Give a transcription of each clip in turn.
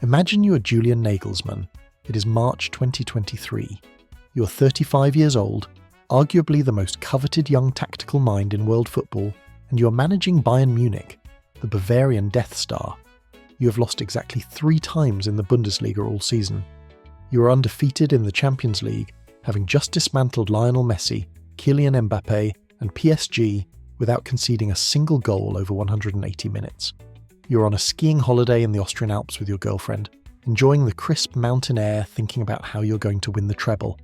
Imagine you are Julian Nagelsmann. It is March 2023. You are 35 years old, arguably the most coveted young tactical mind in world football, and you are managing Bayern Munich, the Bavarian Death Star. You have lost exactly 3 times in the Bundesliga all season. You are undefeated in the Champions League, having just dismantled Lionel Messi, Kylian Mbappe, and PSG without conceding a single goal over 180 minutes. You're on a skiing holiday in the Austrian Alps with your girlfriend, enjoying the crisp mountain air, thinking about how you're going to win the treble.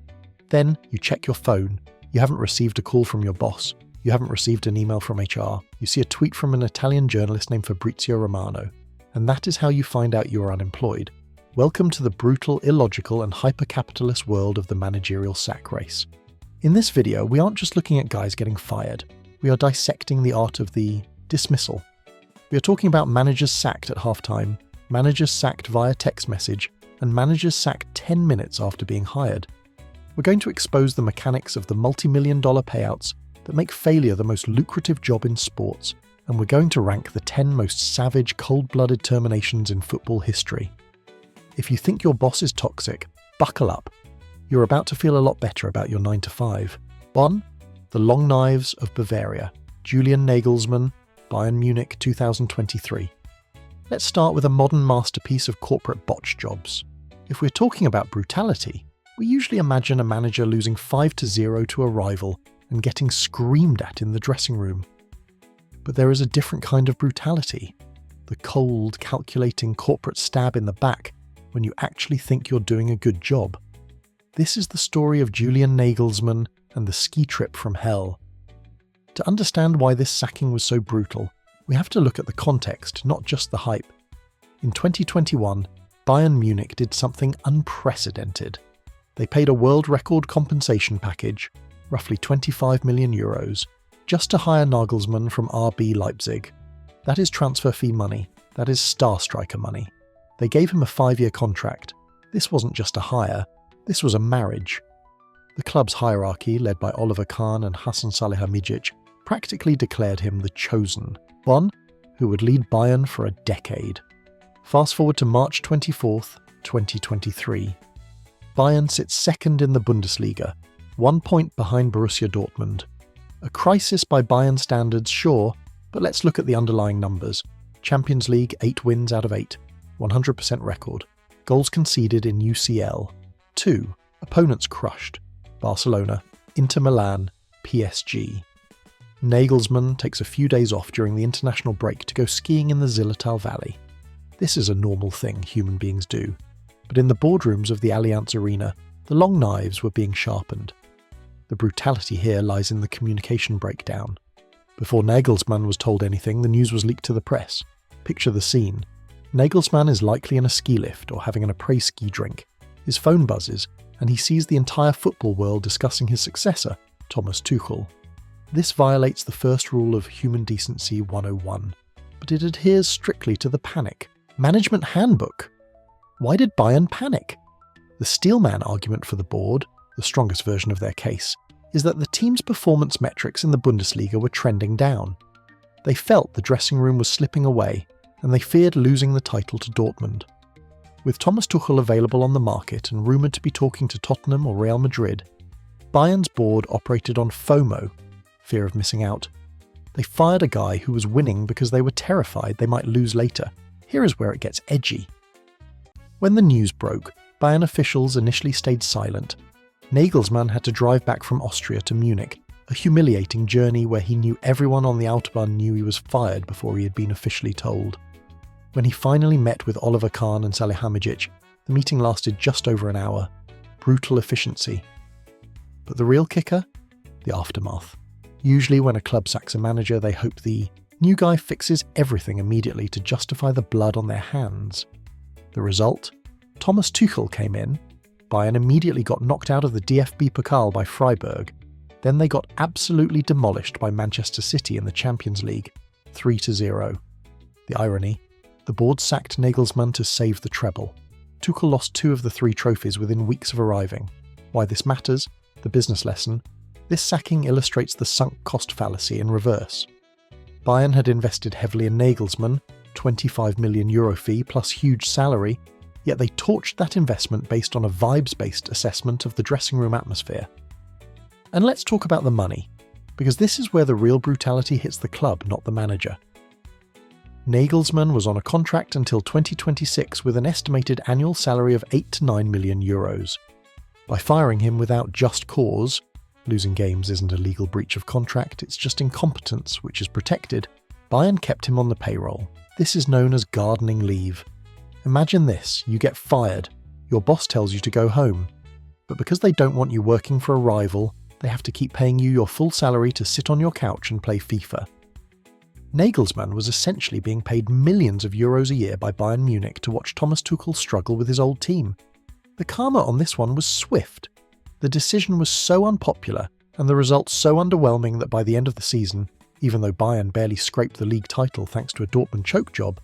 Then you check your phone. You haven't received a call from your boss. You haven't received an email from HR. You see a tweet from an Italian journalist named Fabrizio Romano. And that is how you find out you are unemployed. Welcome to the brutal, illogical, and hyper-capitalist world of the managerial sack race. In this video, we aren't just looking at guys getting fired. We are dissecting the art of the dismissal. We are talking about managers sacked at halftime, managers sacked via text message, and managers sacked 10 minutes after being hired. We're going to expose the mechanics of the multi-million-dollar payouts that make failure the most lucrative job in sports, and we're going to rank the 10 most savage, cold-blooded terminations in football history. If you think your boss is toxic, buckle up. You're about to feel a lot better about your 9 to 5. 1. The Long Knives of Bavaria. Julian Nagelsmann, Bayern Munich 2023. Let's start with a modern masterpiece of corporate botch jobs. If we're talking about brutality, we usually imagine a manager losing 5-0 to a rival and getting screamed at in the dressing room. But there is a different kind of brutality. The cold, calculating corporate stab in the back when you actually think you're doing a good job. This is the story of Julian Nagelsmann and the ski trip from hell. To understand why this sacking was so brutal, we have to look at the context, not just the hype. In 2021, Bayern Munich did something unprecedented. They paid a world record compensation package, roughly 25 million euros, just to hire Nagelsmann from RB Leipzig. That is transfer fee money. That is star striker money. They gave him a 5-year contract. This wasn't just a hire, this was a marriage. The club's hierarchy, led by Oliver Kahn and Hasan Salihamidzic, practically declared him the chosen one who would lead Bayern for a decade. Fast forward to March 24th, 2023. Bayern sits second in the Bundesliga, 1 point behind Borussia Dortmund. A crisis by Bayern standards, sure, but let's look at the underlying numbers. Champions League 8 wins out of 8, 100% record. Goals conceded in UCL, 2. Opponents crushed. Barcelona, Inter Milan, PSG. Nagelsmann takes a few days off during the international break to go skiing in the Zillertal Valley. This is a normal thing human beings do. But in the boardrooms of the Allianz Arena, the long knives were being sharpened. The brutality here lies in the communication breakdown. Before Nagelsmann was told anything, the news was leaked to the press. Picture the scene. Nagelsmann is likely in a ski lift or having an après-ski drink. His phone buzzes, and he sees the entire football world discussing his successor, Thomas Tuchel. This violates the first rule of Human Decency 101, but it adheres strictly to the panic management handbook. Why did Bayern panic? The Steelman argument for the board, the strongest version of their case, is that the team's performance metrics in the Bundesliga were trending down. They felt the dressing room was slipping away, and they feared losing the title to Dortmund. With Thomas Tuchel available on the market and rumoured to be talking to Tottenham or Real Madrid, Bayern's board operated on FOMO, fear of missing out. They fired a guy who was winning because they were terrified they might lose later. Here is where it gets edgy. When the news broke, Bayern officials initially stayed silent. Nagelsmann had to drive back from Austria to Munich, a humiliating journey where he knew everyone on the Autobahn knew he was fired before he had been officially told. When he finally met with Oliver Kahn and Salihamidzic, the meeting lasted just over an hour. Brutal efficiency. But the real kicker? The aftermath. Usually when a club sacks a manager, they hope the new guy fixes everything immediately to justify the blood on their hands. The result? Thomas Tuchel came in. Bayern immediately got knocked out of the DFB Pokal by Freiburg. Then they got absolutely demolished by Manchester City in the Champions League, 3-0. The irony? The board sacked Nagelsmann to save the treble. Tuchel lost 2 of the 3 trophies within weeks of arriving. Why this matters? The business lesson. This sacking illustrates the sunk cost fallacy in reverse. Bayern had invested heavily in Nagelsmann, €25 million fee plus huge salary, yet they torched that investment based on a vibes-based assessment of the dressing room atmosphere. And let's talk about the money, because this is where the real brutality hits the club, not the manager. Nagelsmann was on a contract until 2026 with an estimated annual salary of 8 to 9 million euros. By firing him without just cause, losing games isn't a legal breach of contract, it's just incompetence, which is protected, Bayern kept him on the payroll. This is known as gardening leave. Imagine this, you get fired, your boss tells you to go home, but because they don't want you working for a rival, they have to keep paying you your full salary to sit on your couch and play FIFA. Nagelsmann was essentially being paid millions of euros a year by Bayern Munich to watch Thomas Tuchel struggle with his old team. The karma on this one was swift. The decision was so unpopular and the results so underwhelming that by the end of the season, even though Bayern barely scraped the league title thanks to a Dortmund choke job,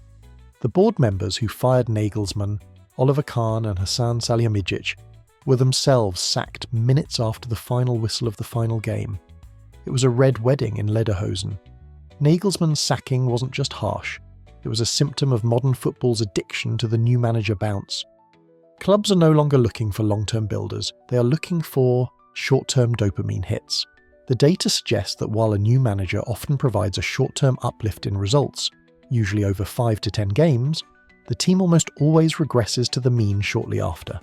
the board members who fired Nagelsmann, Oliver Kahn and Hasan Salihamidzic, were themselves sacked minutes after the final whistle of the final game. It was a red wedding in Lederhosen. Nagelsmann's sacking wasn't just harsh, it was a symptom of modern football's addiction to the new manager bounce. Clubs are no longer looking for long-term builders, they are looking for short-term dopamine hits. The data suggests that while a new manager often provides a short-term uplift in results, usually over 5 to 10 games, the team almost always regresses to the mean shortly after.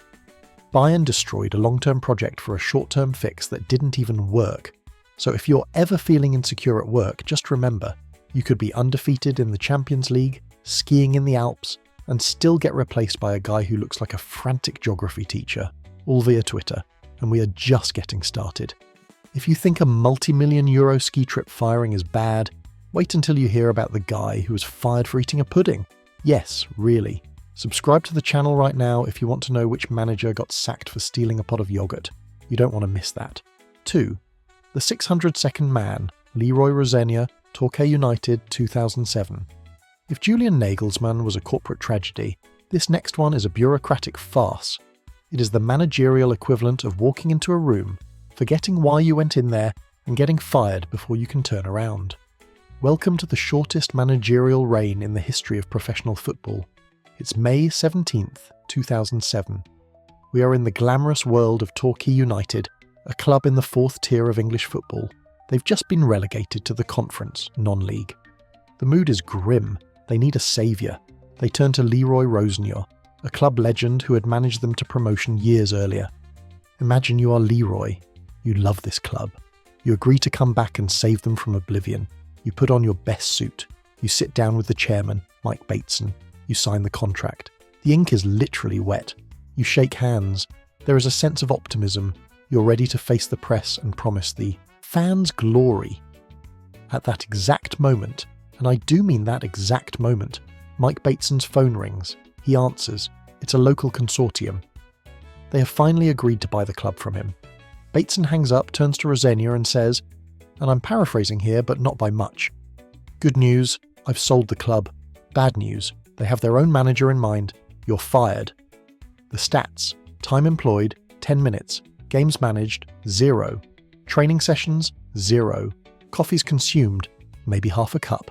Bayern destroyed a long-term project for a short-term fix that didn't even work. So if you're ever feeling insecure at work, just remember, you could be undefeated in the Champions League, skiing in the Alps, and still get replaced by a guy who looks like a frantic geography teacher, all via Twitter, and we are just getting started. If you think a multi-million euro ski trip firing is bad, wait until you hear about the guy who was fired for eating a pudding. Yes, really. Subscribe to the channel right now if you want to know which manager got sacked for stealing a pot of yogurt. You don't want to miss that. 2. The 600-second man, Leroy Rosenior, Torquay United, 2007. If Julian Nagelsmann was a corporate tragedy, this next one is a bureaucratic farce. It is the managerial equivalent of walking into a room, forgetting why you went in there, and getting fired before you can turn around. Welcome to the shortest managerial reign in the history of professional football. It's May 17th, 2007. We are in the glamorous world of Torquay United, a club in the 4th tier of English football. They've just been relegated to the conference, non-league. The mood is grim. They need a saviour. They turn to Leroy Rosenior, a club legend who had managed them to promotion years earlier. Imagine you are Leroy. You love this club. You agree to come back and save them from oblivion. You put on your best suit. You sit down with the chairman, Mike Bateson. You sign the contract. The ink is literally wet. You shake hands. There is a sense of optimism. You're ready to face the press and promise the fans glory. At that exact moment, and I do mean that exact moment, Mike Bateson's phone rings. He answers. It's a local consortium. They have finally agreed to buy the club from him. Bateson hangs up, turns to Rosenior and says, and I'm paraphrasing here, but not by much, "Good news, I've sold the club. Bad news, they have their own manager in mind. You're fired." The stats: time employed, 10 minutes. Games managed, 0. Training sessions, 0. Coffees consumed, maybe half a cup.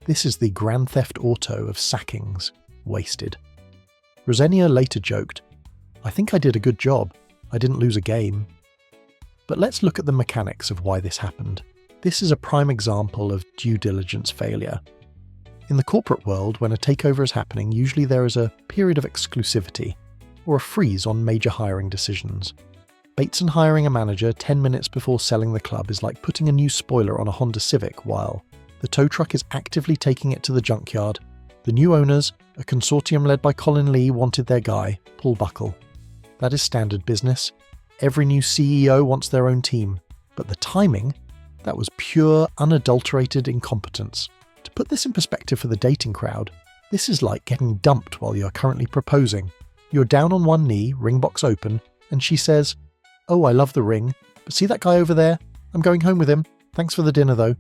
This is the Grand Theft Auto of sackings. Wasted. Rosenior later joked, "I think I did a good job. I didn't lose a game." But let's look at the mechanics of why this happened. This is a prime example of due diligence failure. In the corporate world, when a takeover is happening, usually there is a period of exclusivity, or a freeze on major hiring decisions. Bateson hiring a manager 10 minutes before selling the club is like putting a new spoiler on a Honda Civic while the tow truck is actively taking it to the junkyard. The new owners, a consortium led by Colin Lee, wanted their guy, Paul Buckle. That is standard business. Every new CEO wants their own team. But the timing, that was pure, unadulterated incompetence. To put this in perspective for the dating crowd, this is like getting dumped while you are currently proposing. You're down on one knee, ring box open, and she says, "Oh, I love the ring, but see that guy over there? I'm going home with him. Thanks for the dinner though."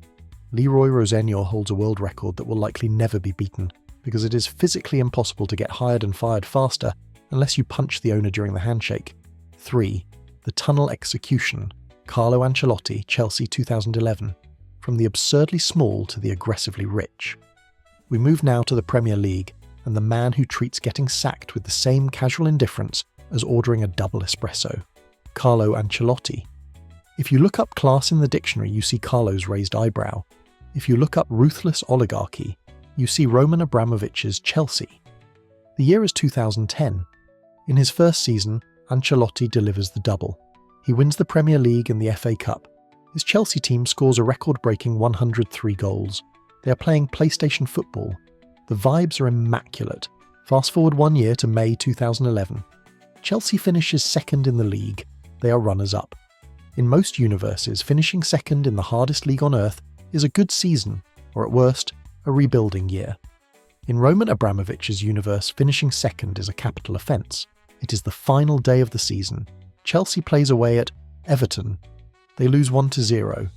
Leroy Rosenior holds a world record that will likely never be beaten, because it is physically impossible to get hired and fired faster unless you punch the owner during the handshake. 3. The tunnel execution. Carlo Ancelotti, Chelsea 2011. From the absurdly small to the aggressively rich. We move now to the Premier League, and the man who treats getting sacked with the same casual indifference as ordering a double espresso, Carlo Ancelotti. If you look up class in the dictionary, you see Carlo's raised eyebrow. If you look up ruthless oligarchy, you see Roman Abramovich's Chelsea. The year is 2010. In his first season, Ancelotti delivers the double. He wins the Premier League and the FA Cup. His Chelsea team scores a record-breaking 103 goals. They are playing PlayStation football. The vibes are immaculate. Fast forward 1 year to May 2011. Chelsea finishes second in the league. They are runners-up. In most universes, finishing second in the hardest league on earth is a good season, or at worst, a rebuilding year. In Roman Abramovich's universe, finishing second is a capital offence. It is the final day of the season. Chelsea plays away at Everton. They lose 1-0.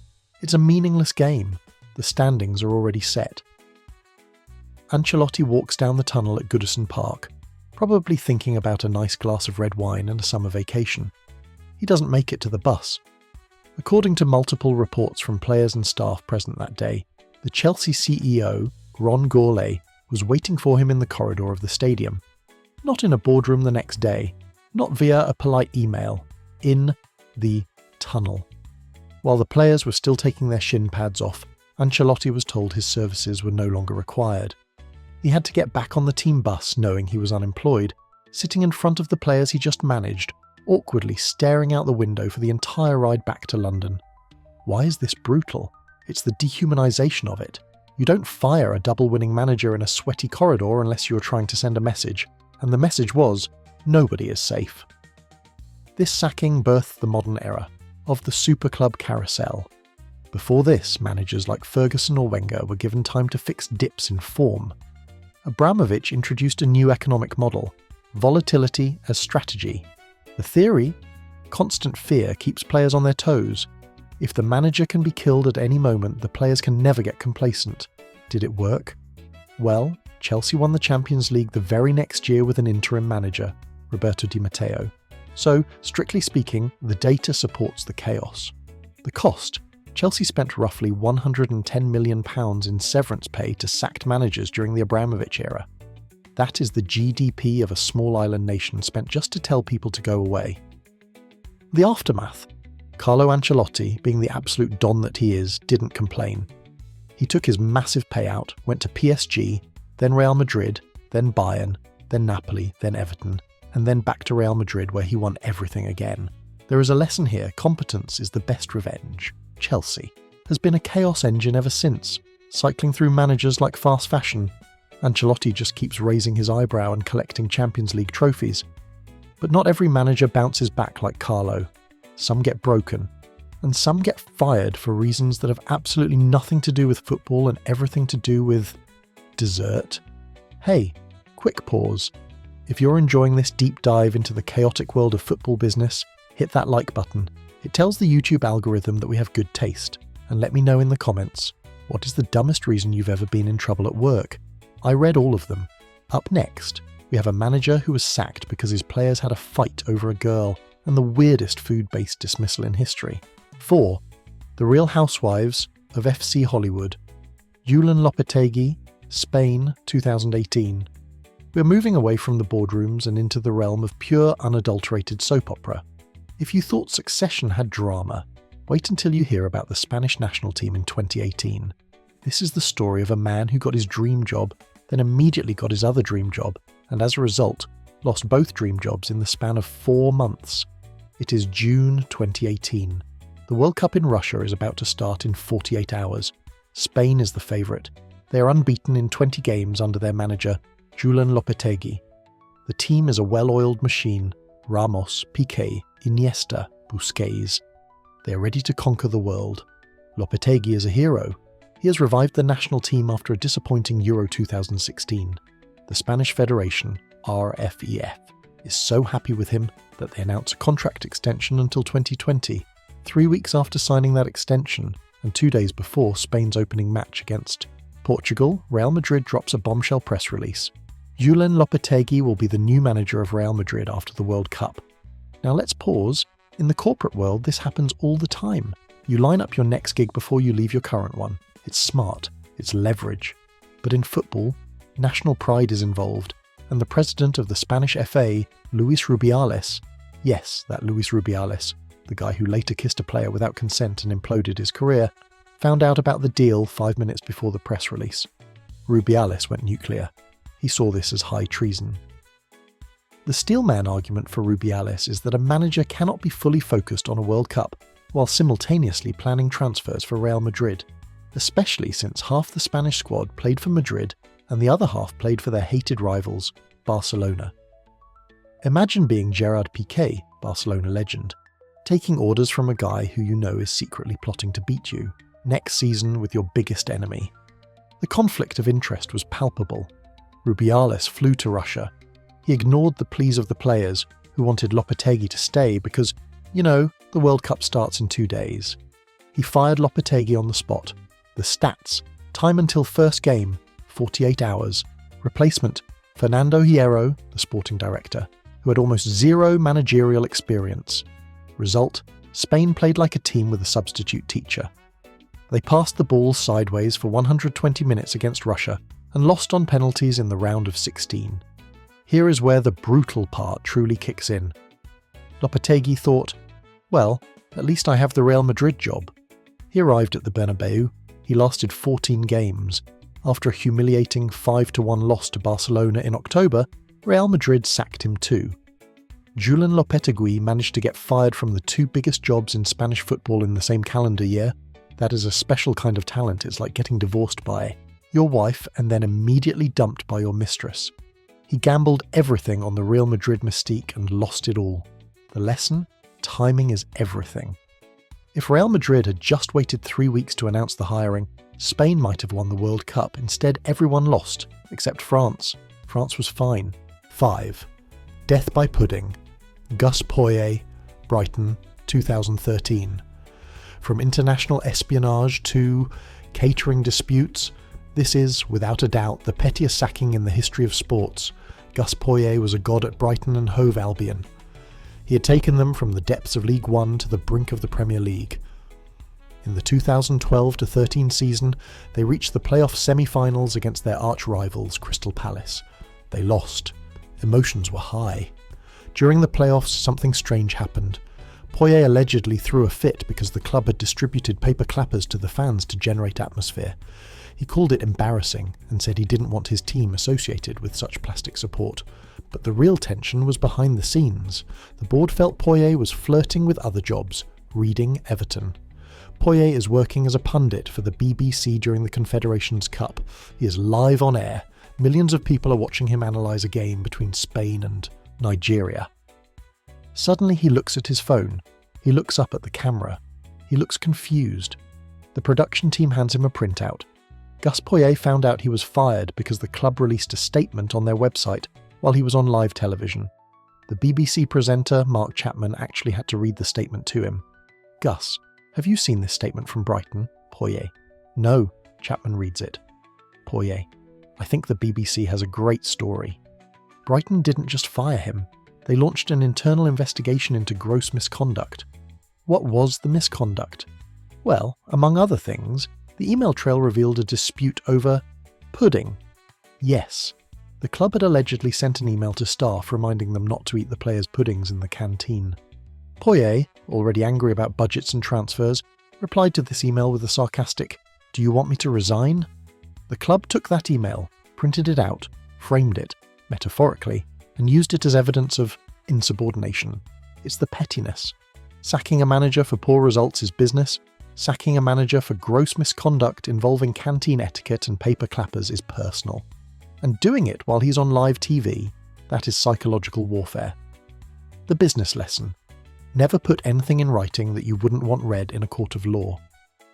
It's a meaningless game. The standings are already set. Ancelotti walks down the tunnel at Goodison Park, probably thinking about a nice glass of red wine and a summer vacation. He doesn't make it to the bus. According to multiple reports from players and staff present that day, the Chelsea CEO, Ron Gourlay, was waiting for him in the corridor of the stadium. Not in a boardroom the next day, not via a polite email, in the tunnel. While the players were still taking their shin pads off, Ancelotti was told his services were no longer required. He had to get back on the team bus knowing he was unemployed, sitting in front of the players he just managed, awkwardly staring out the window for the entire ride back to London. Why is this brutal? It's the dehumanisation of it. You don't fire a double-winning manager in a sweaty corridor unless you are trying to send a message, and the message was, nobody is safe. This sacking birthed the modern era of the super club carousel. Before this, managers like Ferguson or Wenger were given time to fix dips in form. Abramovich introduced a new economic model, volatility as strategy. The theory? Constant fear keeps players on their toes. If the manager can be killed at any moment, the players can never get complacent. Did it work? Well, Chelsea won the Champions League the very next year with an interim manager, Roberto Di Matteo. So, strictly speaking, the data supports the chaos. The cost? Chelsea spent roughly £110 million in severance pay to sacked managers during the Abramovich era. That is the GDP of a small island nation spent just to tell people to go away. The aftermath? Carlo Ancelotti, being the absolute don that he is, didn't complain. He took his massive payout, went to PSG, then Real Madrid, then Bayern, then Napoli, then Everton, and then back to Real Madrid where he won everything again. There is a lesson here: competence is the best revenge. Chelsea has been a chaos engine ever since, cycling through managers like fast fashion. Ancelotti just keeps raising his eyebrow and collecting Champions League trophies. But not every manager bounces back like Carlo. Some get broken, and some get fired for reasons that have absolutely nothing to do with football and everything to do with dessert. Hey, quick pause. If you're enjoying this deep dive into the chaotic world of football business, hit that like button. It tells the YouTube algorithm that we have good taste. And let me know in the comments, what is the dumbest reason you've ever been in trouble at work? I read all of them. Up next, we have a manager who was sacked because his players had a fight over a girl, and the weirdest food-based dismissal in history. 4. The Real Housewives of FC Hollywood. Julian Lopetegui, Spain, 2018. We're moving away from the boardrooms and into the realm of pure, unadulterated soap opera. If you thought Succession had drama, wait until you hear about the Spanish national team in 2018. This is the story of a man who got his dream job, then immediately got his other dream job, and as a result, lost both dream jobs in the span of 4 months. It is June 2018. The World Cup in Russia is about to start in 48 hours. Spain is the favourite. They are unbeaten in 20 games under their manager, Julian Lopetegui. The team is a well-oiled machine: Ramos, Piqué, Iniesta, Busquets. They are ready to conquer the world. Lopetegui is a hero. He has revived the national team after a disappointing Euro 2016. The Spanish Federation, RFEF, is so happy with him that they announce a contract extension until 2020, 3 weeks after signing that extension, and 2 days before Spain's opening match against Portugal. Real Madrid drops a bombshell press release. Julian Lopetegui will be the new manager of Real Madrid after the World Cup. Now let's pause. In the corporate world, this happens all the time. You line up your next gig before you leave your current one. It's smart. It's leverage. But in football, national pride is involved, and the president of the Spanish FA, Luis Rubiales, yes, that Luis Rubiales, the guy who later kissed a player without consent and imploded his career, found out about the deal 5 minutes before the press release. Rubiales went nuclear. He saw this as high treason. The steelman argument for Rubiales is that a manager cannot be fully focused on a World Cup while simultaneously planning transfers for Real Madrid, especially since half the Spanish squad played for Madrid and the other half played for their hated rivals, Barcelona. Imagine being Gerard Piqué, Barcelona legend, taking orders from a guy who you know is secretly plotting to beat you, next season with your biggest enemy. The conflict of interest was palpable. Rubiales flew to Russia. He ignored the pleas of the players, who wanted Lopetegui to stay because, the World Cup starts in 2 days. He fired Lopetegui on the spot. The stats: time until first game, 48 hours. Replacement: Fernando Hierro, the sporting director, who had almost zero managerial experience. Result: Spain played like a team with a substitute teacher. They passed the ball sideways for 120 minutes against Russia and lost on penalties in the round of 16. Here is where the brutal part truly kicks in. Lopetegui thought, well, at least I have the Real Madrid job. He arrived at the Bernabeu. He lasted 14 games. After a humiliating 5-1 loss to Barcelona in October, Real Madrid sacked him too. Julian Lopetegui managed to get fired from the 2 biggest jobs in Spanish football in the same calendar year. That is a special kind of talent. It's like getting divorced by your wife and then immediately dumped by your mistress. He gambled everything on the Real Madrid mystique and lost it all. The lesson? Timing is everything. If Real Madrid had just waited 3 weeks to announce the hiring, Spain might have won the World Cup. Instead, everyone lost, except France. France was fine. 5. Death by pudding. Gus Poyet, Brighton, 2013. From international espionage to catering disputes, this is, without a doubt, the pettiest sacking in the history of sports. Gus Poyet was a god at Brighton and Hove Albion. He had taken them from the depths of League One to the brink of the Premier League. In the 2012-13 season, they reached the playoff semi-finals against their arch-rivals, Crystal Palace. They lost. Emotions were high. During the playoffs, something strange happened. Poyet allegedly threw a fit because the club had distributed paper clappers to the fans to generate atmosphere. He called it embarrassing and said he didn't want his team associated with such plastic support. But the real tension was behind the scenes. The board felt Poyet was flirting with other jobs, reading Everton. Poyet is working as a pundit for the BBC during the Confederations Cup. He is live on air. Millions of people are watching him analyse a game between Spain and Nigeria. Suddenly he looks at his phone. He looks up at the camera. He looks confused. The production team hands him a printout. Gus Poyet found out he was fired because the club released a statement on their website while he was on live television. The BBC presenter, Mark Chapman, actually had to read the statement to him. Gus, have you seen this statement from Brighton? Poyet. No, Chapman reads it. Poyet. I think the BBC has a great story. Brighton didn't just fire him. They launched an internal investigation into gross misconduct. What was the misconduct? Well, among other things, the email trail revealed a dispute over pudding. Yes, the club had allegedly sent an email to staff reminding them not to eat the players' puddings in the canteen. Poyet, already angry about budgets and transfers, replied to this email with a sarcastic, "Do you want me to resign?" The club took that email, printed it out, framed it, metaphorically, and used it as evidence of insubordination. It's the pettiness. Sacking a manager for poor results is business. Sacking a manager for gross misconduct involving canteen etiquette and paper clappers is personal. And doing it while he's on live TV, that is psychological warfare. The business lesson. Never put anything in writing that you wouldn't want read in a court of law.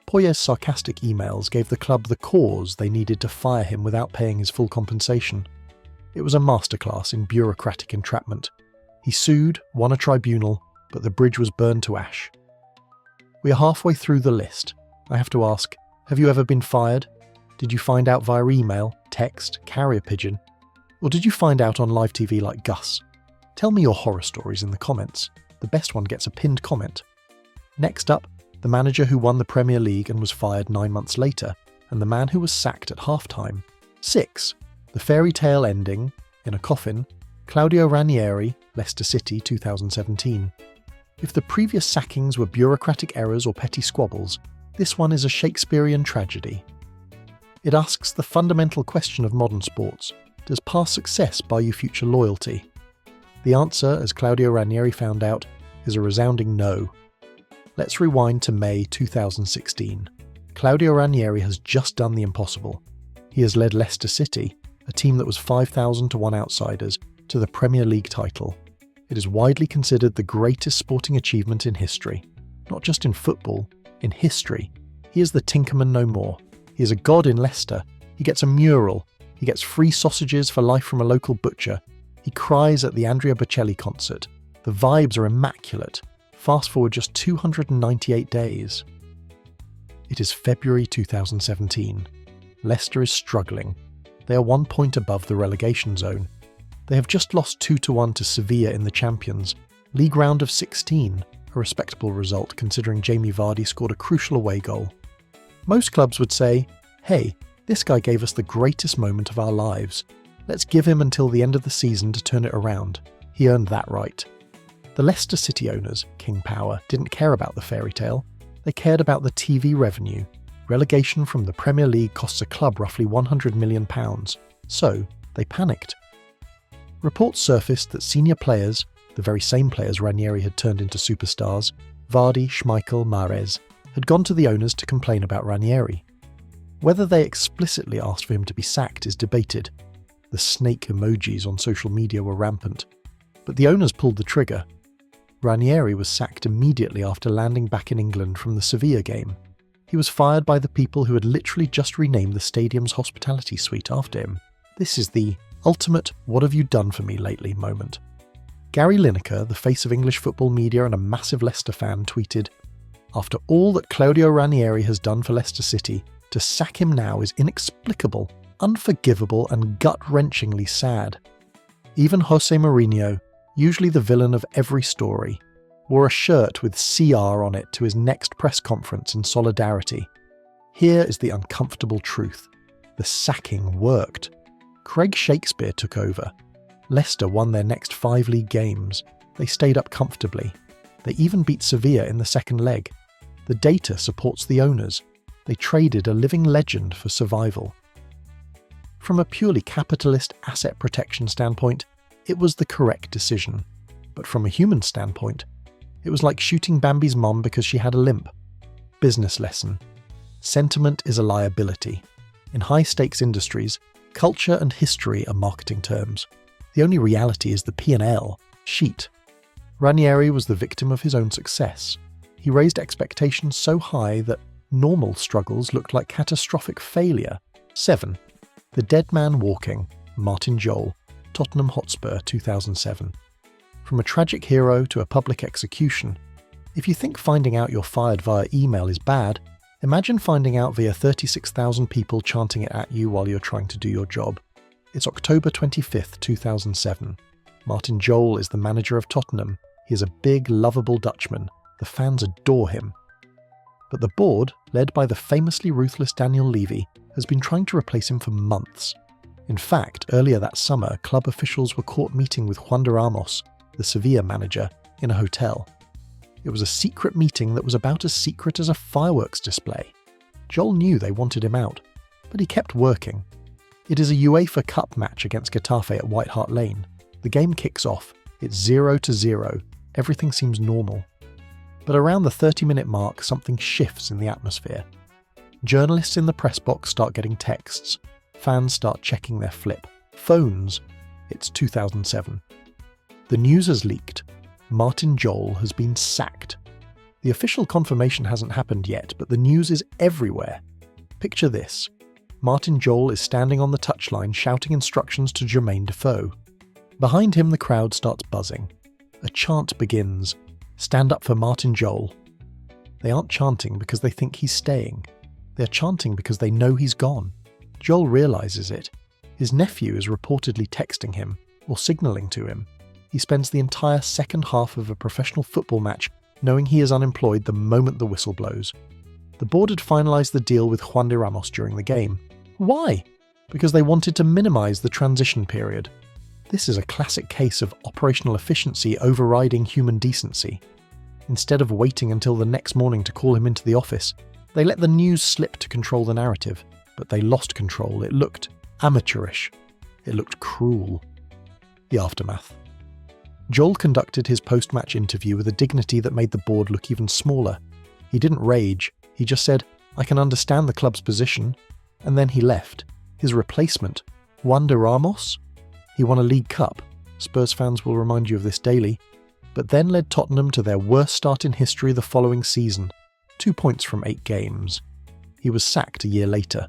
Poyet's sarcastic emails gave the club the cause they needed to fire him without paying his full compensation. It was a masterclass in bureaucratic entrapment. He sued, won a tribunal, but the bridge was burned to ash. We are halfway through the list. I have to ask, have you ever been fired? Did you find out via email, text, carrier pigeon? Or did you find out on live TV like Gus? Tell me your horror stories in the comments. The best one gets a pinned comment. Next up, the manager who won the Premier League and was fired 9 months later, and the man who was sacked at halftime. 6. The fairy tale ending, in a coffin, Claudio Ranieri, Leicester City 2017. If the previous sackings were bureaucratic errors or petty squabbles, this one is a Shakespearean tragedy. It asks the fundamental question of modern sports: does past success buy you future loyalty? The answer, as Claudio Ranieri found out, is a resounding no. Let's rewind to May 2016. Claudio Ranieri has just done the impossible. He has led Leicester City, a team that was 5,000 to 1 outsiders, to the Premier League title. It is widely considered the greatest sporting achievement in history. Not just in football, in history. He is the Tinkerman no more. He is a god in Leicester. He gets a mural. He gets free sausages for life from a local butcher. He cries at the Andrea Bocelli concert. The vibes are immaculate. Fast forward just 298 days. It is February 2017. Leicester is struggling. They are 1 point above the relegation zone. They have just lost 2-1 to Sevilla in the Champions, League round of 16, a respectable result considering Jamie Vardy scored a crucial away goal. Most clubs would say, hey, this guy gave us the greatest moment of our lives. Let's give him until the end of the season to turn it around. He earned that right. The Leicester City owners, King Power, didn't care about the fairy tale. They cared about the TV revenue. Relegation from the Premier League costs a club roughly £100 million, so they panicked. Reports surfaced that senior players, the very same players Ranieri had turned into superstars, Vardy, Schmeichel, Mahrez, had gone to the owners to complain about Ranieri. Whether they explicitly asked for him to be sacked is debated. The snake emojis on social media were rampant. But the owners pulled the trigger. Ranieri was sacked immediately after landing back in England from the Sevilla game. He was fired by the people who had literally just renamed the stadium's hospitality suite after him. This is the ultimate "what have you done for me lately" moment. Gary Lineker, the face of English football media and a massive Leicester fan, tweeted, "After all that Claudio Ranieri has done for Leicester City, to sack him now is inexplicable, unforgivable and gut-wrenchingly sad." Even Jose Mourinho, usually the villain of every story, wore a shirt with CR on it to his next press conference in solidarity. Here is the uncomfortable truth. The sacking worked. Craig Shakespeare took over. Leicester won their next 5 league games. They stayed up comfortably. They even beat Sevilla in the second leg. The data supports the owners. They traded a living legend for survival. From a purely capitalist asset protection standpoint, it was the correct decision. But from a human standpoint, it was like shooting Bambi's mom because she had a limp. Business lesson. Sentiment is a liability. In high-stakes industries, culture and history are marketing terms. The only reality is the P&L sheet. Ranieri was the victim of his own success. He raised expectations so high that normal struggles looked like catastrophic failure. 7. The Dead Man Walking, Martin Jol, Tottenham Hotspur 2007. From a tragic hero to a public execution. If you think finding out you're fired via email is bad, imagine finding out via 36,000 people chanting it at you while you're trying to do your job. It's October 25th, 2007. Martin Jol is the manager of Tottenham. He is a big, lovable Dutchman. The fans adore him. But the board, led by the famously ruthless Daniel Levy, has been trying to replace him for months. In fact, earlier that summer, club officials were caught meeting with Juan de Ramos, the Sevilla manager, in a hotel. It was a secret meeting that was about as secret as a fireworks display. Joel knew they wanted him out, but he kept working. It is a UEFA Cup match against Getafe at White Hart Lane. The game kicks off. It's 0-0. Everything seems normal. But around the 30-minute mark, something shifts in the atmosphere. Journalists in the press box start getting texts. Fans start checking their flip. Phones. It's 2007. The news has leaked. Martin Jol has been sacked. The official confirmation hasn't happened yet, but the news is everywhere. Picture this. Martin Jol is standing on the touchline shouting instructions to Jermaine Defoe. Behind him the crowd starts buzzing. A chant begins. Stand up for Martin Jol. They aren't chanting because they think he's staying. They're chanting because they know he's gone. Jol realises it. His nephew is reportedly texting him, or signalling to him. He spends the entire second half of a professional football match knowing he is unemployed the moment the whistle blows. The board had finalised the deal with Juan de Ramos during the game. Why? because they wanted to minimise the transition period. This is a classic case of operational efficiency overriding human decency. Instead of waiting until the next morning to call him into the office, they let the news slip to control the narrative, but they lost control. It looked amateurish. It looked cruel. The aftermath. Joel conducted his post-match interview with a dignity that made the board look even smaller. He didn't rage, he just said, "I can understand the club's position," and then he left. His replacement, Wanda Ramos? He won a League Cup, Spurs fans will remind you of this daily, but then led Tottenham to their worst start in history the following season, 2 points from 8 games. He was sacked a year later.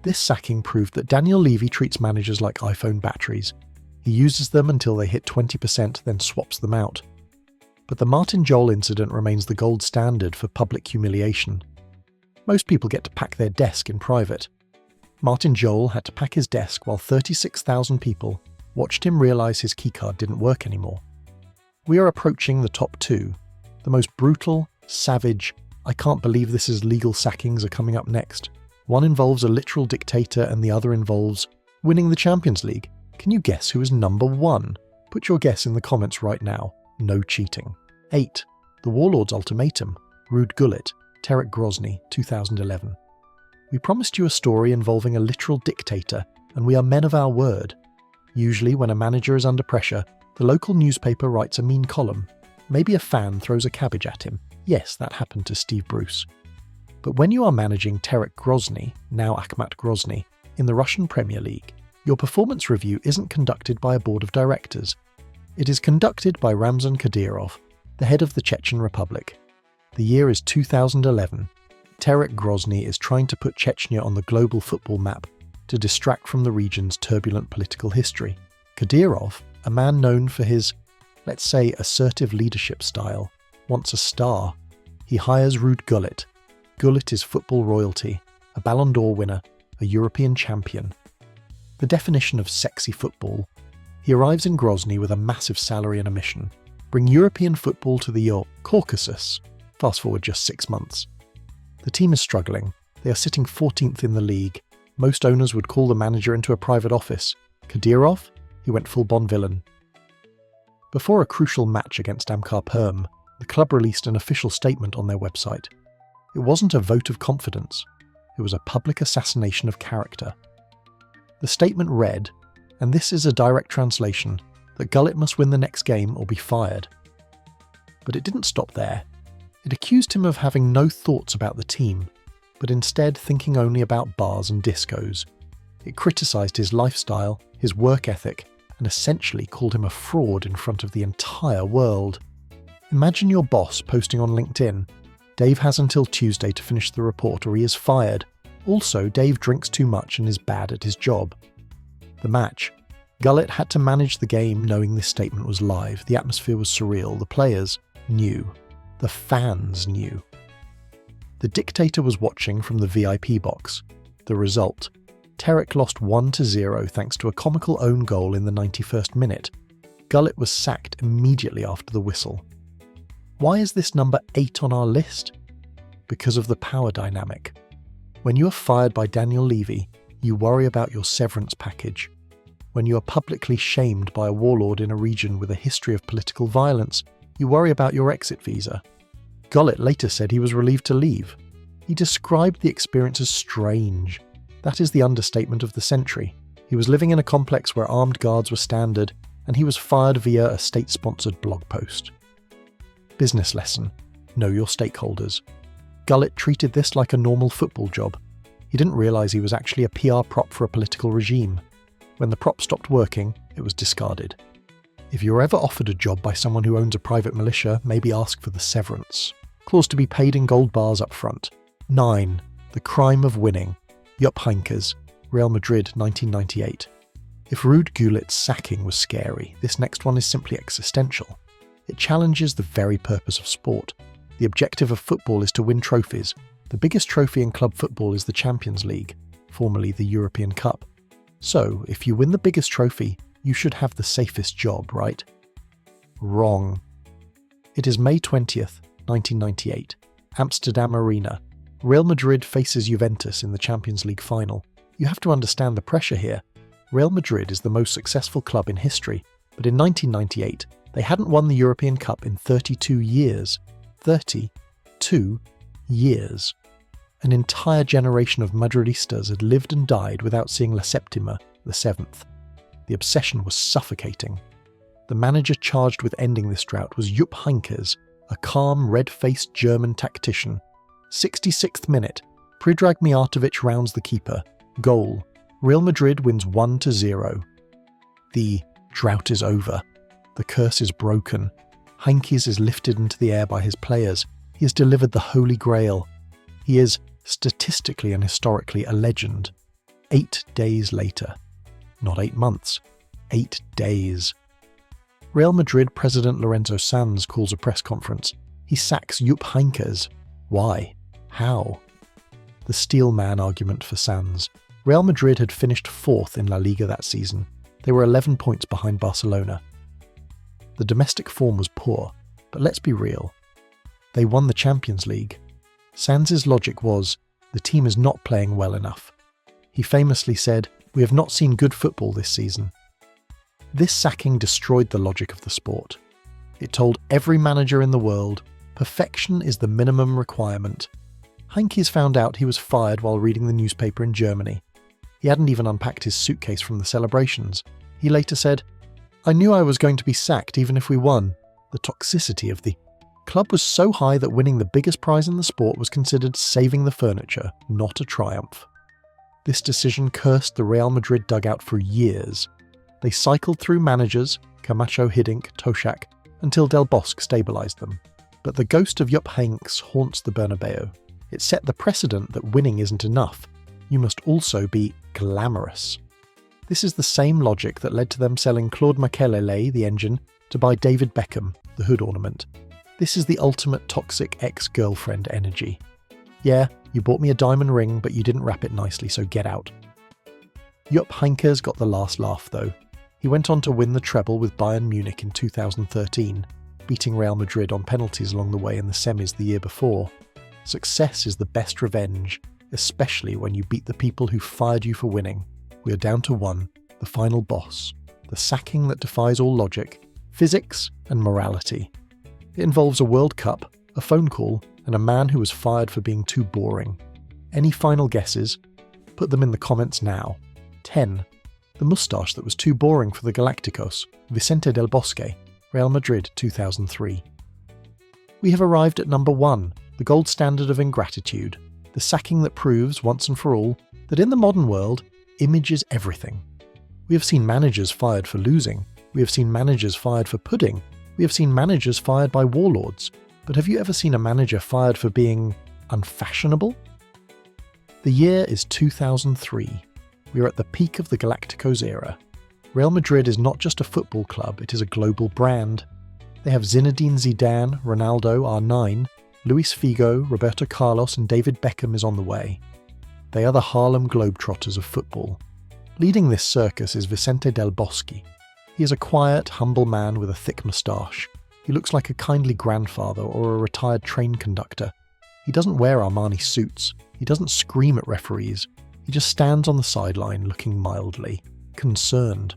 This sacking proved that Daniel Levy treats managers like iPhone batteries. He uses them until they hit 20%, then swaps them out. But the Martin Jol incident remains the gold standard for public humiliation. Most people get to pack their desk in private. Martin Jol had to pack his desk while 36,000 people watched him realise his keycard didn't work anymore. We are approaching the top 2. The most brutal, savage, I can't believe this is legal sackings are coming up next. One involves a literal dictator and the other involves winning the Champions League. Can you guess who is number 1? Put your guess in the comments right now. No cheating. 8. The Warlord's Ultimatum. Ruud Gullit, Terek Grozny, 2011. We promised you a story involving a literal dictator, and we are men of our word. Usually when a manager is under pressure, the local newspaper writes a mean column. Maybe a fan throws a cabbage at him. Yes, that happened to Steve Bruce. But when you are managing Terek Grozny, now Akhmat Grozny, in the Russian Premier League, your performance review isn't conducted by a board of directors. It is conducted by Ramzan Kadyrov, the head of the Chechen Republic. The year is 2011. Terek Grozny is trying to put Chechnya on the global football map to distract from the region's turbulent political history. Kadyrov, a man known for his, let's say, assertive leadership style, wants a star. He hires Ruud Gullit. Gullit is football royalty, a Ballon d'Or winner, a European champion. The definition of sexy football. He arrives in Grozny with a massive salary and a mission. Bring European football to the Caucasus. Fast forward just 6 months. The team is struggling. They are sitting 14th in the league. Most owners would call the manager into a private office. Kadyrov? He went full Bond villain. Before a crucial match against Amkar Perm, the club released an official statement on their website. It wasn't a vote of confidence. It was a public assassination of character. The statement read, and this is a direct translation, that Gullit must win the next game or be fired. But it didn't stop there. It accused him of having no thoughts about the team, but instead thinking only about bars and discos. It criticised his lifestyle, his work ethic, and essentially called him a fraud in front of the entire world. Imagine your boss posting on LinkedIn, "Dave has until Tuesday to finish the report or he is fired. Also, Dave drinks too much and is bad at his job." The match. Gullit had to manage the game knowing this statement was live. The atmosphere was surreal. The players knew. The fans knew. The dictator was watching from the VIP box. The result. Terek lost 1-0 thanks to a comical own goal in the 91st minute. Gullit was sacked immediately after the whistle. Why is this number 8 on our list? Because of the power dynamic. When you are fired by Daniel Levy, you worry about your severance package. When you are publicly shamed by a warlord in a region with a history of political violence, you worry about your exit visa. Gullit later said he was relieved to leave. He described the experience as strange. That is the understatement of the century. He was living in a complex where armed guards were standard, and he was fired via a state-sponsored blog post. Business lesson. Know your stakeholders. Gullit treated this like a normal football job. He didn't realise he was actually a PR prop for a political regime. When the prop stopped working, it was discarded. If you're ever offered a job by someone who owns a private militia, maybe ask for the severance. Clause to be paid in gold bars up front. 9. The crime of winning. Jupp Heynckes, Real Madrid, 1998. If Ruud Gullit's sacking was scary, this next one is simply existential. It challenges the very purpose of sport. The objective of football is to win trophies. The biggest trophy in club football is the Champions League, formerly the European Cup. So, if you win the biggest trophy, you should have the safest job, right? Wrong. It is May 20th, 1998. Amsterdam Arena. Real Madrid faces Juventus in the Champions League final. You have to understand the pressure here. Real Madrid is the most successful club in history, but in 1998, they hadn't won the European Cup in 32 years. 32 years. An entire generation of Madridistas had lived and died without seeing La Septima, the seventh. The obsession was suffocating. The manager charged with ending this drought was Jupp Heynckes, a calm, red-faced German tactician. 66th minute, Predrag Mijatovic rounds the keeper. Goal. Real Madrid wins 1-0. The drought is over. The curse is broken. Heynckes is lifted into the air by his players. He has delivered the Holy Grail. He is, statistically and historically, a legend. 8 days later. Not 8 months. 8 days. Real Madrid president Lorenzo Sanz calls a press conference. He sacks Jupp Heynckes. Why? How? The steel man argument for Sanz. Real Madrid had finished 4th in La Liga that season. They were 11 points behind Barcelona. The domestic form was poor, but let's be real. They won the Champions League. Sanz's logic was, the team is not playing well enough. He famously said, "We have not seen good football this season." This sacking destroyed the logic of the sport. It told every manager in the world, perfection is the minimum requirement. Heynckes found out he was fired while reading the newspaper in Germany. He hadn't even unpacked his suitcase from the celebrations. He later said, "I knew I was going to be sacked even if we won." The toxicity of the club was so high that winning the biggest prize in the sport was considered saving the furniture, not a triumph. This decision cursed the Real Madrid dugout for years. They cycled through managers, Camacho, Hiddink, Toshak, until Del Bosque stabilised them. But the ghost of Jupp Heynckes haunts the Bernabeu. It set the precedent that winning isn't enough. You must also be glamorous. This is the same logic that led to them selling Claude Makélélé, the engine, to buy David Beckham, the hood ornament. This is the ultimate toxic ex-girlfriend energy. Yeah, you bought me a diamond ring, but you didn't wrap it nicely, so get out. Jupp Heynckes got the last laugh, though. He went on to win the treble with Bayern Munich in 2013, beating Real Madrid on penalties along the way in the semis the year before. Success is the best revenge, especially when you beat the people who fired you for winning. We are down to one, the final boss, the sacking that defies all logic, physics and morality. It involves a World Cup, a phone call, and a man who was fired for being too boring. Any final guesses? Put them in the comments now. 10. The moustache that was too boring for the Galacticos, Vicente del Bosque, Real Madrid 2003. We have arrived at number 1, the gold standard of ingratitude, the sacking that proves, once and for all, that in the modern world, image is everything. We have seen managers fired for losing, we have seen managers fired for pudding, we have seen managers fired by warlords, but have you ever seen a manager fired for being unfashionable? The year is 2003. We are at the peak of the Galacticos era. Real Madrid is not just a football club, it is a global brand. They have Zinedine Zidane, Ronaldo, R9, Luis Figo, Roberto Carlos and David Beckham is on the way. They are the Harlem Globetrotters of football. Leading this circus is Vicente del Bosque. He is a quiet, humble man with a thick moustache. He looks like a kindly grandfather or a retired train conductor. He doesn't wear Armani suits. He doesn't scream at referees. He just stands on the sideline looking mildly concerned.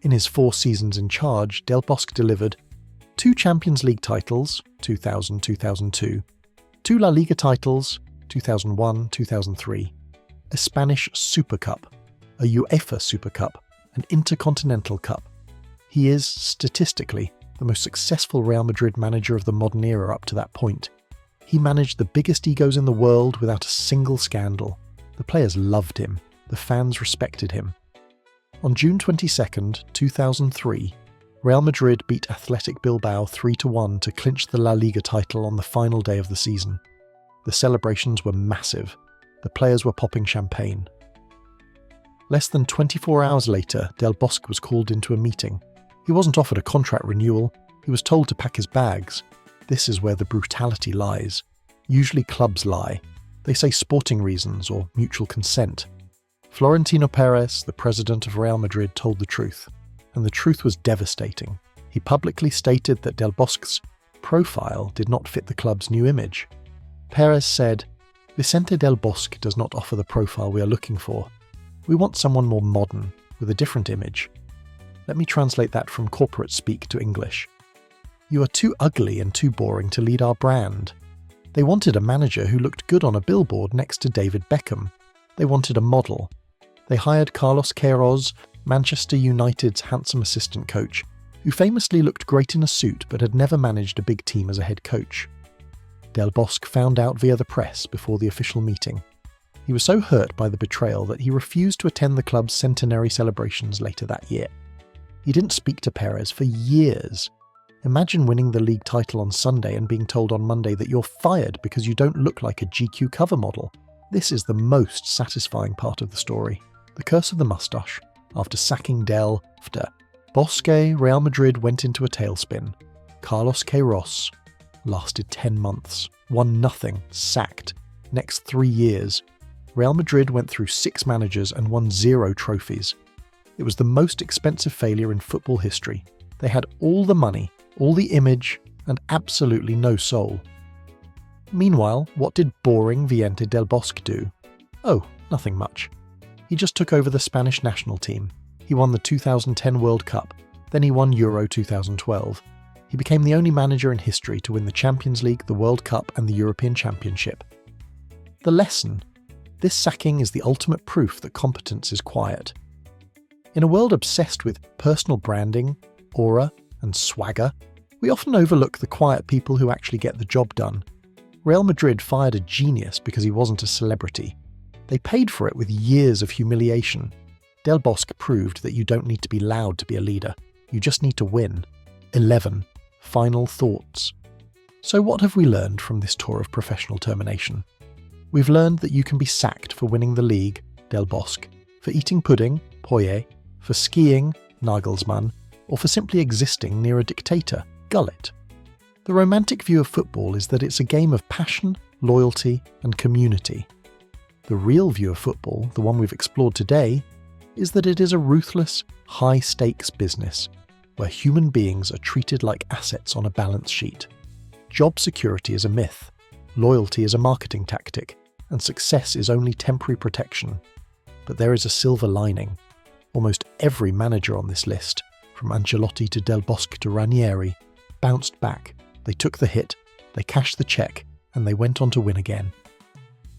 In his 4 seasons in charge, Del Bosque delivered 2 Champions League titles, 2000-2002, 2 La Liga titles, 2001-2003, a Spanish Super Cup, a UEFA Super Cup, an Intercontinental Cup. He is, statistically, the most successful Real Madrid manager of the modern era up to that point. He managed the biggest egos in the world without a single scandal. The players loved him. The fans respected him. On June 22, 2003, Real Madrid beat Athletic Bilbao 3-1 to clinch the La Liga title on the final day of the season. The celebrations were massive. The players were popping champagne. Less than 24 hours later, Del Bosque was called into a meeting. He wasn't offered a contract renewal. He was told to pack his bags. This is where the brutality lies. Usually clubs lie. They say sporting reasons or mutual consent. Florentino Perez, the president of Real Madrid, told the truth. And the truth was devastating. He publicly stated that Del Bosque's profile did not fit the club's new image. Perez said, "Vicente Del Bosque does not offer the profile we are looking for. We want someone more modern, with a different image. Let me translate that from corporate speak to English. You are too ugly and too boring to lead our brand. They wanted a manager who looked good on a billboard next to David Beckham. They wanted a model. They hired Carlos Queiroz, Manchester United's handsome assistant coach, who famously looked great in a suit but had never managed a big team as a head coach. Del Bosque found out via the press before the official meeting. He was so hurt by the betrayal that he refused to attend the club's centenary celebrations later that year. He didn't speak to Perez for years. Imagine winning the league title on Sunday and being told on Monday that you're fired because you don't look like a GQ cover model. This is the most satisfying part of the story. The curse of the moustache. After sacking Del Bosque, Real Madrid went into a tailspin. Carlos Queiroz lasted 10 months, won nothing, sacked. Next 3 years, Real Madrid went through 6 managers and won 0 trophies. It was the most expensive failure in football history. They had all the money, all the image, and absolutely no soul. Meanwhile, what did boring Vicente Del Bosque do? Oh, nothing much. He just took over the Spanish national team. He won the 2010 World Cup, then he won Euro 2012. He became the only manager in history to win the Champions League, the World Cup, and the European Championship. The lesson: this sacking is the ultimate proof that competence is quiet. In a world obsessed with personal branding, aura, and swagger, we often overlook the quiet people who actually get the job done. Real Madrid fired a genius because he wasn't a celebrity. They paid for it with years of humiliation. Del Bosque proved that you don't need to be loud to be a leader. You just need to win. 11. Final thoughts. So what have we learned from this tour of professional termination? We've learned that you can be sacked for winning the league, Del Bosque, for eating pudding, Poyet, for skiing, Nagelsmann, or for simply existing near a dictator, Gullit. The romantic view of football is that it's a game of passion, loyalty, and community. The real view of football, the one we've explored today, is that it is a ruthless, high-stakes business, where human beings are treated like assets on a balance sheet. Job security is a myth, loyalty is a marketing tactic, and success is only temporary protection. But there is a silver lining. Almost every manager on this list, from Ancelotti to Del Bosque to Ranieri, bounced back. They took the hit, they cashed the check, and they went on to win again.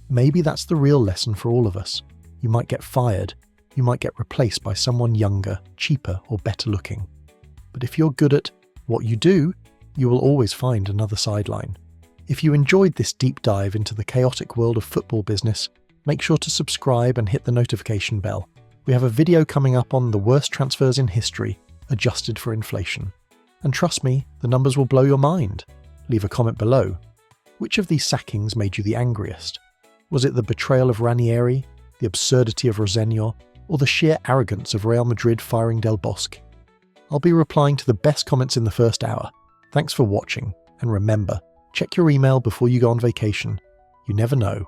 Maybe that's the real lesson for all of us. You might get fired, you might get replaced by someone younger, cheaper, or better looking. But if you're good at what you do, you will always find another sideline. If you enjoyed this deep dive into the chaotic world of football business, make sure to subscribe and hit the notification bell. We have a video coming up on the worst transfers in history, adjusted for inflation. And trust me, the numbers will blow your mind. Leave a comment below. Which of these sackings made you the angriest? Was it the betrayal of Ranieri, the absurdity of Rosenior, or the sheer arrogance of Real Madrid firing Del Bosque? I'll be replying to the best comments in the first hour. Thanks for watching, and remember, check your email before you go on vacation. You never know.